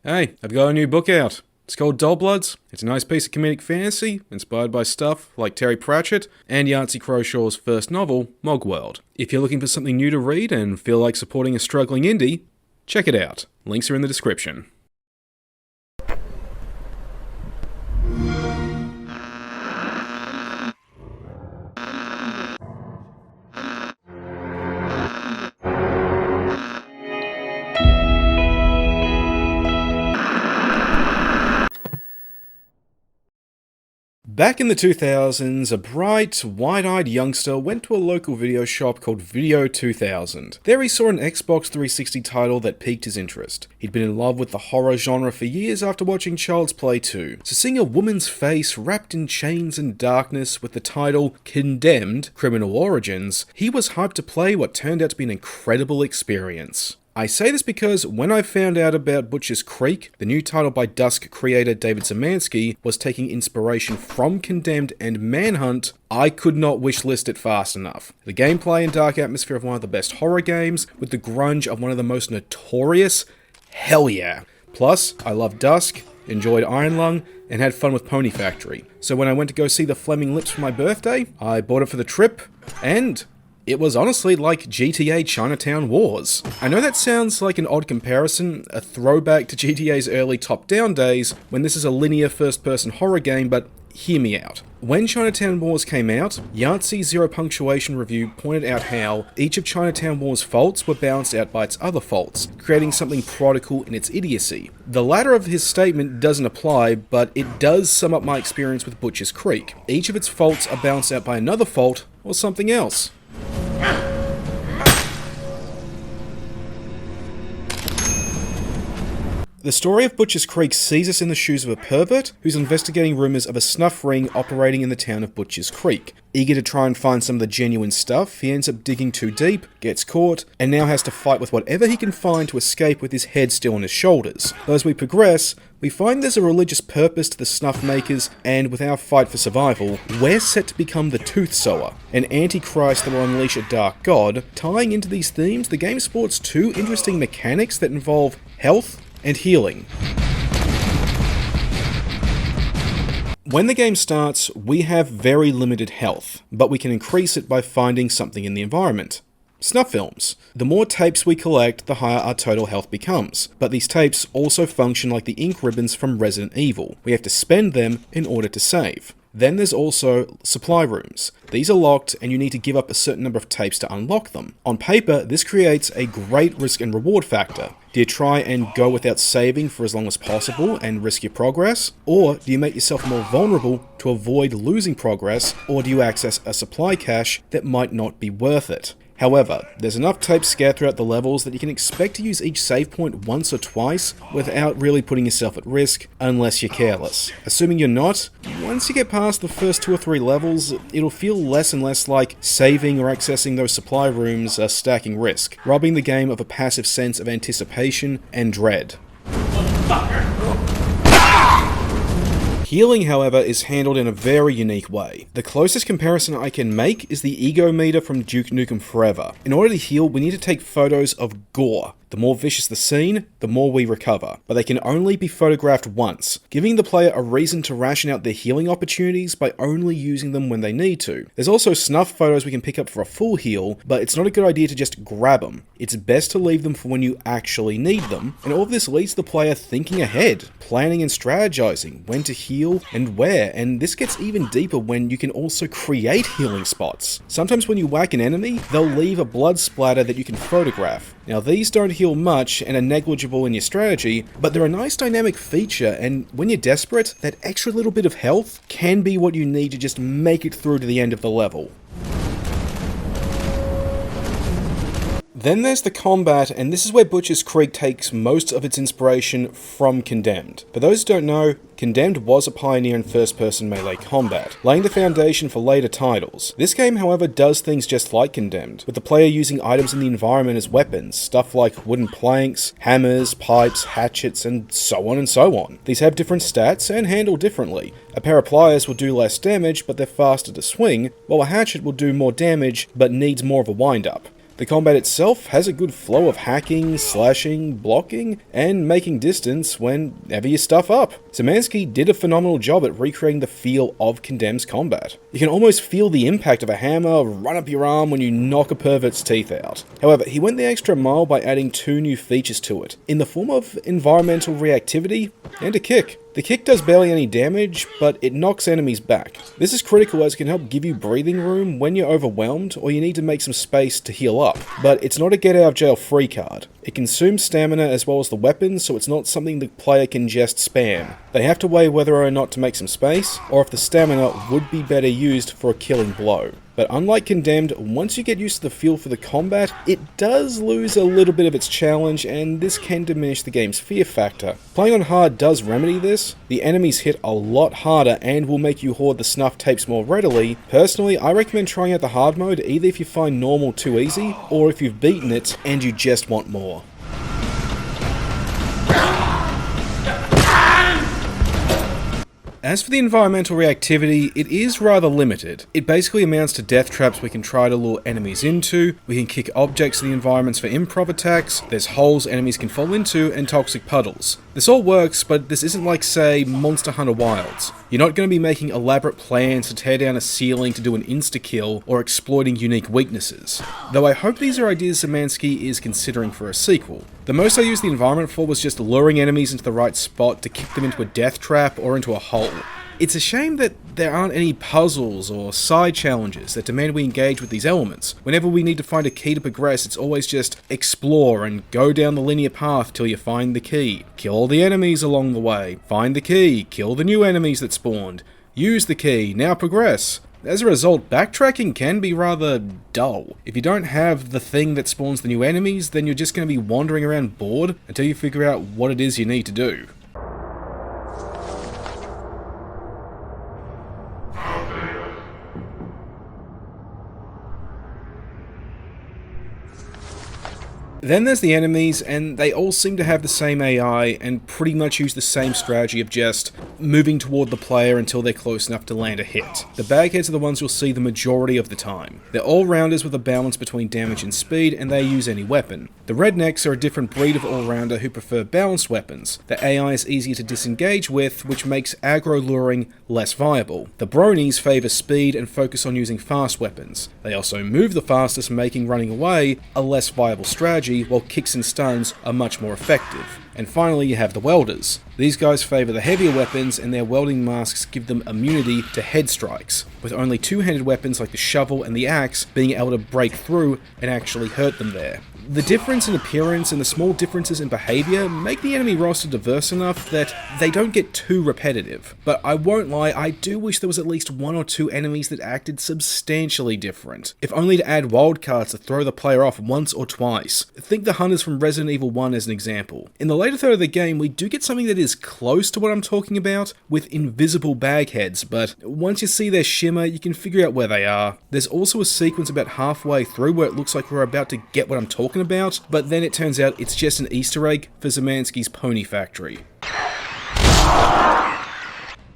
Hey, I've got a new book out. It's called Dollbloods. It's a nice piece of comedic fantasy, inspired by stuff like Terry Pratchett and Yancey Crowshaw's first novel, Mogworld. If you're looking for something new to read and feel like supporting a struggling indie, check it out. Links are in the description. Back in the 2000s, a bright, wide-eyed youngster went to a local video shop called Video 2000. There he saw an Xbox 360 title that piqued his interest. He'd been in love with the horror genre for years after watching Child's Play 2. So seeing a woman's face wrapped in chains and darkness with the title Condemned: Criminal Origins, he was hyped to play what turned out to be an incredible experience. I say this because when I found out about Butcher's Creek, the new title by Dusk creator David Szymanski was taking inspiration from Condemned and Manhunt, I could not wishlist it fast enough. The gameplay and dark atmosphere of one of the best horror games, with the grunge of one of the most notorious, hell yeah. Plus, I love Dusk, enjoyed Iron Lung, and had fun with Pony Factory. So when I went to go see the Fleming Lips for my birthday, I bought it for the trip, and it was honestly like GTA Chinatown Wars. I know that sounds like an odd comparison, a throwback to GTA's early top-down days, when this is a linear first-person horror game, but hear me out. When Chinatown Wars came out, Yancey's Zero Punctuation review pointed out how each of Chinatown Wars' faults were balanced out by its other faults, creating something prodigal in its idiocy. The latter of his statement doesn't apply, but it does sum up my experience with Butcher's Creek. Each of its faults are balanced out by another fault, or something else. The story of Butcher's Creek sees us in the shoes of a pervert who's investigating rumours of a snuff ring operating in the town of Butcher's Creek. Eager to try and find some of the genuine stuff, he ends up digging too deep, gets caught, and now has to fight with whatever he can find to escape with his head still on his shoulders. But as we progress, we find there's a religious purpose to the snuff makers, and with our fight for survival, we're set to become the Tooth Sower, an antichrist that will unleash a dark god. Tying into these themes, the game sports two interesting mechanics that involve health and healing. When the game starts, we have very limited health, but we can increase it by finding something in the environment. Snuff films. The more tapes we collect, the higher our total health becomes, but these tapes also function like the ink ribbons from Resident Evil. We have to spend them in order to save. Then there's also supply rooms. These are locked and you need to give up a certain number of tapes to unlock them. On paper, this creates a great risk and reward factor. Do you try and go without saving for as long as possible and risk your progress? Or do you make yourself more vulnerable to avoid losing progress? Or do you access a supply cache that might not be worth it? However, there's enough tapes scattered throughout the levels that you can expect to use each save point once or twice without really putting yourself at risk, unless you're careless. Assuming you're not, once you get past the first 2 or 3 levels, it'll feel less and less like saving or accessing those supply rooms are stacking risk, robbing the game of a passive sense of anticipation and dread. Healing, however, is handled in a very unique way. The closest comparison I can make is the ego meter from Duke Nukem Forever. In order to heal, we need to take photos of gore. The more vicious the scene, the more we recover, but they can only be photographed once, giving the player a reason to ration out their healing opportunities by only using them when they need to. There's also snuff photos we can pick up for a full heal, but it's not a good idea to just grab them. It's best to leave them for when you actually need them, and all of this leads the player thinking ahead, planning and strategizing when to heal and where, and this gets even deeper when you can also create healing spots. Sometimes when you whack an enemy, they'll leave a blood splatter that you can photograph. Now these don't heal much and are negligible in your strategy, but they're a nice dynamic feature, and when you're desperate, that extra little bit of health can be what you need to just make it through to the end of the level. Then there's the combat, and this is where Butcher's Creek takes most of its inspiration from Condemned. For those who don't know, Condemned was a pioneer in first-person melee combat, laying the foundation for later titles. This game, however, does things just like Condemned, with the player using items in the environment as weapons, stuff like wooden planks, hammers, pipes, hatchets, and so on and so on. These have different stats and handle differently. A pair of pliers will do less damage, but they're faster to swing, while a hatchet will do more damage, but needs more of a wind-up. The combat itself has a good flow of hacking, slashing, blocking, and making distance whenever you stuff up. Szymanski did a phenomenal job at recreating the feel of Condemned's combat. You can almost feel the impact of a hammer run up your arm when you knock a pervert's teeth out. However, he went the extra mile by adding 2 new features to it, in the form of environmental reactivity and a kick. The kick does barely any damage, but it knocks enemies back. This is critical as it can help give you breathing room when you're overwhelmed or you need to make some space to heal up, but it's not a get out of jail free card. It consumes stamina as well as the weapons, so it's not something the player can just spam. They have to weigh whether or not to make some space, or if the stamina would be better used for a killing blow. But unlike Condemned, once you get used to the feel for the combat, it does lose a little bit of its challenge, and this can diminish the game's fear factor. Playing on hard does remedy this. The enemies hit a lot harder and will make you hoard the snuff tapes more readily. Personally, I recommend trying out the hard mode either if you find normal too easy, or if you've beaten it and you just want more. As for the environmental reactivity, it is rather limited. It basically amounts to death traps we can try to lure enemies into, we can kick objects in the environments for improv attacks, there's holes enemies can fall into, and toxic puddles. This all works, but this isn't like, say, Monster Hunter Wilds. You're not going to be making elaborate plans to tear down a ceiling to do an insta-kill, or exploiting unique weaknesses. Though I hope these are ideas Szymanski is considering for a sequel. The most I used the environment for was just luring enemies into the right spot to kick them into a death trap or into a hole. It's a shame that there aren't any puzzles or side challenges that demand we engage with these elements. Whenever we need to find a key to progress, it's always just explore and go down the linear path till you find the key. Kill all the enemies along the way. Find the key. Kill the new enemies that spawned. Use the key. Now progress. As a result, backtracking can be rather dull. If you don't have the thing that spawns the new enemies, then you're just going to be wandering around bored until you figure out what it is you need to do. Then there's the enemies, and they all seem to have the same AI and pretty much use the same strategy of just moving toward the player until they're close enough to land a hit. The bagheads are the ones you'll see the majority of the time. They're all-rounders with a balance between damage and speed, and they use any weapon. The rednecks are a different breed of all-rounder who prefer balanced weapons. The AI is easier to disengage with, which makes aggro luring less viable. The bronies favour speed and focus on using fast weapons. They also move the fastest, making running away a less viable strategy, while kicks and stuns are much more effective. And finally you have the welders. These guys favour the heavier weapons, and their welding masks give them immunity to head strikes, with only two-handed weapons like the shovel and the axe being able to break through and actually hurt them there. The difference in appearance and the small differences in behaviour make the enemy roster diverse enough that they don't get too repetitive. But I won't lie, I do wish there was at least 1 or 2 enemies that acted substantially different, if only to add wildcards to throw the player off once or twice. Think the hunters from Resident Evil 1 as an example. In the later third of the game, we do get something that is close to what I'm talking about, with invisible bagheads, but once you see their shimmer, you can figure out where they are. There's also a sequence about halfway through where it looks like we're about to get what I'm talking about, but then it turns out it's just an Easter egg for Szymanski's Pony Factory.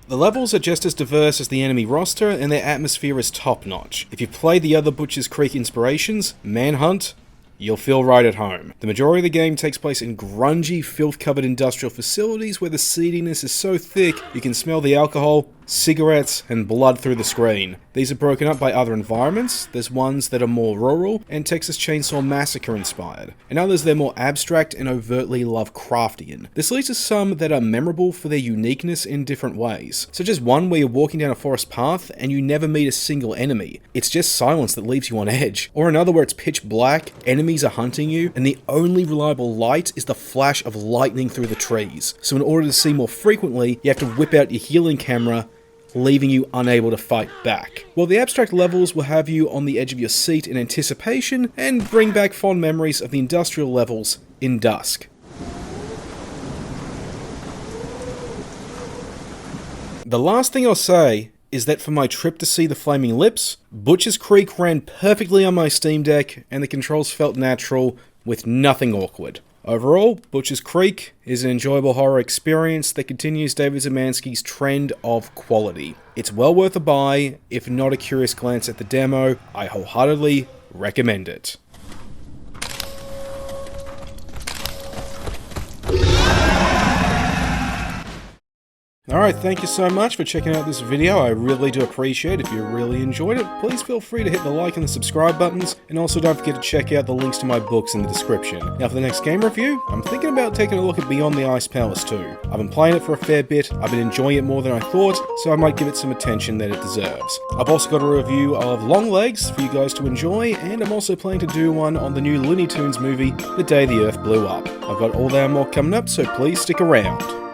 The levels are just as diverse as the enemy roster, and their atmosphere is top-notch. If you've played the other Butcher's Creek inspirations, Manhunt, you'll feel right at home. The majority of the game takes place in grungy, filth-covered industrial facilities where the seediness is so thick you can smell the alcohol, cigarettes, and blood through the screen. These are broken up by other environments. There's ones that are more rural and Texas Chainsaw Massacre inspired, and others that are more abstract and overtly Lovecraftian. This leads to some that are memorable for their uniqueness in different ways, such as one where you're walking down a forest path and you never meet a single enemy. It's just silence that leaves you on edge. Or another where it's pitch black, enemies are hunting you, and the only reliable light is the flash of lightning through the trees. So in order to see more frequently, you have to whip out your healing camera, leaving you unable to fight back. While the abstract levels will have you on the edge of your seat in anticipation and bring back fond memories of the industrial levels in Dusk. The last thing I'll say is that for my trip to see the Flaming Lips, Butcher's Creek ran perfectly on my Steam Deck and the controls felt natural with nothing awkward. Overall, Butcher's Creek is an enjoyable horror experience that continues David Szymanski's trend of quality. It's well worth a buy. If not a curious glance at the demo, I wholeheartedly recommend it. Alright, thank you so much for checking out this video. I really do appreciate it. If you really enjoyed it, please feel free to hit the like and the subscribe buttons, and also don't forget to check out the links to my books in the description. Now for the next game review, I'm thinking about taking a look at Beyond the Ice Palace 2. I've been playing it for a fair bit, I've been enjoying it more than I thought, so I might give it some attention that it deserves. I've also got a review of Longlegs for you guys to enjoy, and I'm also planning to do one on the new Looney Tunes movie, The Day the Earth Blew Up. I've got all that and more coming up, so please stick around.